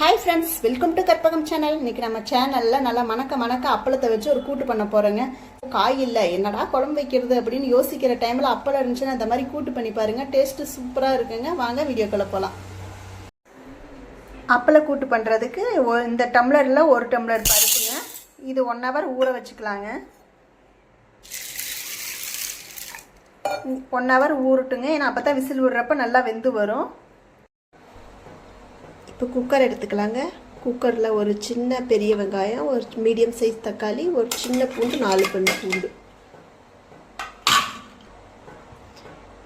Hi friends, welcome to Karpagam channel. இன்னைக்கு நம்ம சேனலில் நல்லா மணக்க அப்பளத்தை வச்சு ஒரு கூட்டு பண்ண போகிறோங்க. காய் இல்லை, என்னடா குழம்பு வைக்கிறது அப்படின்னு யோசிக்கிற டைமில் அப்பளம் இருந்துச்சுன்னா அந்த மாதிரி கூட்டு பண்ணி பாருங்கள். டேஸ்ட்டு சூப்பராக இருக்குங்க. வாங்க வீடியோக்குள்ளே போகலாம். அப்பளை கூட்டு பண்ணுறதுக்கு இந்த டம்ளரில் 1 டம்ளர் பருப்புங்க. இது 1 ஹவர் ஊற வச்சுக்கலாங்க. 1 ஹவர் ஊறட்டுங்க, ஏன்னா அப்போ தான் விசில் விடுறப்ப நல்லா வெந்து வரும். இப்போ குக்கர் எடுத்துக்கலாங்க. குக்கரில் ஒரு சின்ன பெரிய வெங்காயம், ஒரு மீடியம் சைஸ் தக்காளி, ஒரு சின்ன பூண்டு, 4 பல்லு பூண்டு.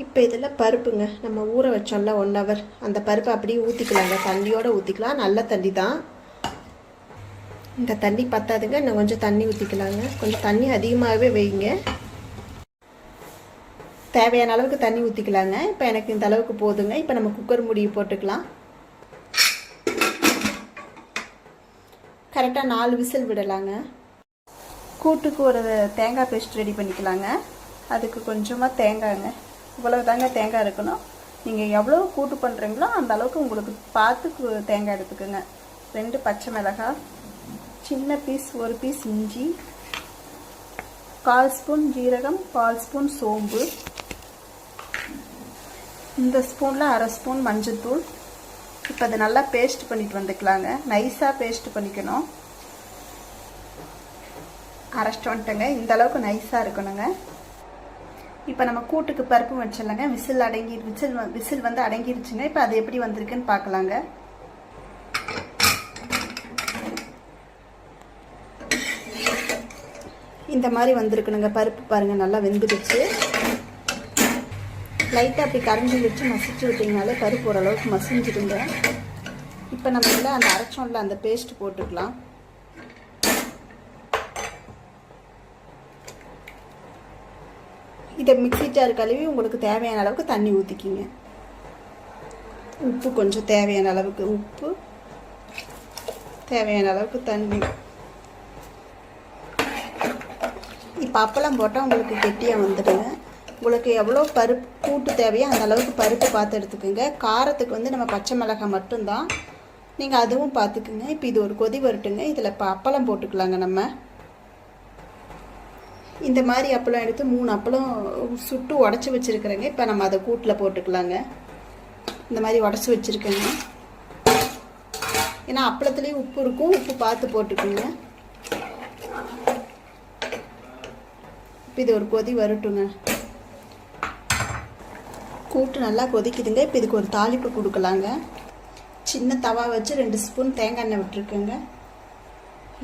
இப்போ இதில் பருப்புங்க, நம்ம ஊற வச்சோம்ல 1 ஹவர், அந்த பருப்பை அப்படியே ஊற்றிக்கலாங்க. தண்ணியோடு ஊற்றிக்கலாம், நல்ல தண்ணி தான். இந்த தண்ணி பத்தாதுங்க, இன்னும் கொஞ்சம் தண்ணி ஊற்றிக்கலாங்க. கொஞ்சம் தண்ணி அதிகமாகவே வைங்க. தேவையான அளவுக்கு தண்ணி ஊற்றிக்கலாங்க. இப்போ எனக்கு இந்த அளவுக்கு போதுங்க. இப்போ நம்ம குக்கர் மூடி போட்டுக்கலாம். கரெக்டாக 4 விசில் விடலாங்க. கூட்டுக்கு ஒரு தேங்காய் பேஸ்ட் ரெடி பண்ணிக்கலாங்க. அதுக்கு கொஞ்சமாக தேங்காய்ங்க, இவ்வளவு தாங்க தேங்காய் இருக்கணும். நீங்கள் எவ்வளோ கூட்டு பண்ணுறீங்களோ அந்த அளவுக்கு உங்களுக்கு பார்த்து தேங்காய் எடுத்துக்கோங்க. 2 பச்சை மிளகாய், சின்ன பீஸ் 1 பீஸ் இஞ்சி, 1/4 ஸ்பூன் ஜீரகம், 1/4 ஸ்பூன் சோம்பு, இந்த ஸ்பூனில் 1/2 ஸ்பூன் மஞ்சள்தூள். இப்போ அதை நல்லா பேஸ்ட் பண்ணிட்டு வந்துக்கலாங்க. நைஸாக பேஸ்ட் பண்ணிக்கணும். அரைச்சிட்டு வந்துட்டேங்க. இந்த அளவுக்கு நைஸாக இருக்கணுங்க. இப்போ நம்ம கூட்டுக்கு பருப்பு வச்சிடலாங்க. விசில் வந்து அடங்கிருச்சுங்க. இப்போ அது எப்படி வந்திருக்குன்னு பார்க்கலாங்க. இந்த மாதிரி வந்திருக்கணுங்க. பருப்பு பாருங்கள், நல்லா வெந்துடுச்சு. லைட்டாக அப்படி கரைஞ்சி வச்சு மசிச்சு விட்டிங்கனாலே பருப்பு ஓரளவுக்கு மசிஞ்சிடுங்க. இப்போ நம்ம இதில் அந்த அரைச்சோம்ல அந்த பேஸ்ட் போட்டுக்கலாம். இதை மிக்ஸி ஜார் கழுவி உங்களுக்கு தேவையான அளவுக்கு தண்ணி ஊற்றிக்கிங்க. உப்பு கொஞ்சம் தேவையான அளவுக்கு உப்பு, தேவையான அளவுக்கு தண்ணி. இப்போ அப்பளம் போட்டால் உங்களுக்கு கெட்டியாக வந்துடுங்க. உங்களுக்கு எவ்வளோ பருப்பு கூட்டு தேவையோ அந்த அளவுக்கு பருப்பு பார்த்து எடுத்துக்கோங்க. காரத்துக்கு வந்து நம்ம பச்சை மிளகாய் மட்டும்தான், நீங்கள் அதுவும் பார்த்துக்குங்க. இப்போ இது ஒரு கொதி வரட்டுங்க. இதில் இப்போ அப்பளம் போட்டுக்கலாங்க. நம்ம இந்த மாதிரி அப்பளம் எடுத்து 3 அப்பளம் சுட்டு உடச்சி வச்சுருக்குறேங்க. இப்போ நம்ம அதை கூட்டில் போட்டுக்கலாங்க. இந்த மாதிரி உடச்சி வச்சுருக்கேங்க. ஏன்னா அப்பளத்துலேயும் உப்பு இருக்கும், உப்பு பார்த்து போட்டுக்குங்க. இப்போ இது ஒரு கொதி வரட்டுங்க. கூட்டு நல்லா கொதிக்குதுங்க. இப்போ இதுக்கு ஒரு தாளிப்பு கொடுக்கலாங்க. சின்ன தவா வச்சு 2 ஸ்பூன் தேங்காய் எண்ணெய் விட்டுருக்குங்க.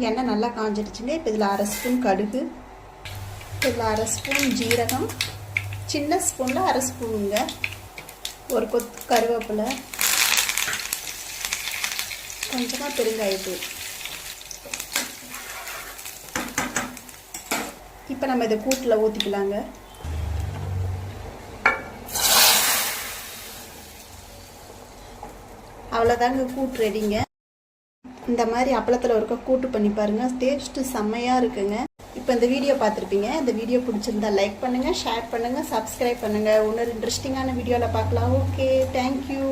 எண்ணெய் நல்லா காஞ்சிடுச்சுங்க. இப்போ இதில் 1/2 ஸ்பூன் கடுகு, இதில் 1/2 ஸ்பூன் ஜீரகம், சின்ன ஸ்பூனில் 1/2 ஸ்பூனுங்க, ஒரு கொத்து கருவேப்பிலை, கொஞ்சமாக பெருங்காயத்தூள். இப்போ நம்ம இதை கூட்டில் ஊற்றிக்கலாங்க. அவ்வளோதாங்க, கூட்டு ரெடிங்க. இந்த மாதிரி அப்பளத்தில் ஒருக்கா கூட்டு பண்ணி பாருங்கள். டேஸ்ட்டு செம்மையாக இருக்குங்க. இப்போ இந்த வீடியோ பார்த்துருப்பீங்க. இந்த வீடியோ பிடிச்சிருந்தா லைக் பண்ணுங்கள், ஷேர் பண்ணுங்கள், சப்ஸ்கிரைப் பண்ணுங்கள். இன்னொரு இன்ட்ரெஸ்டிங்கான வீடியோவில் பார்க்கலாம். Okay, thank you.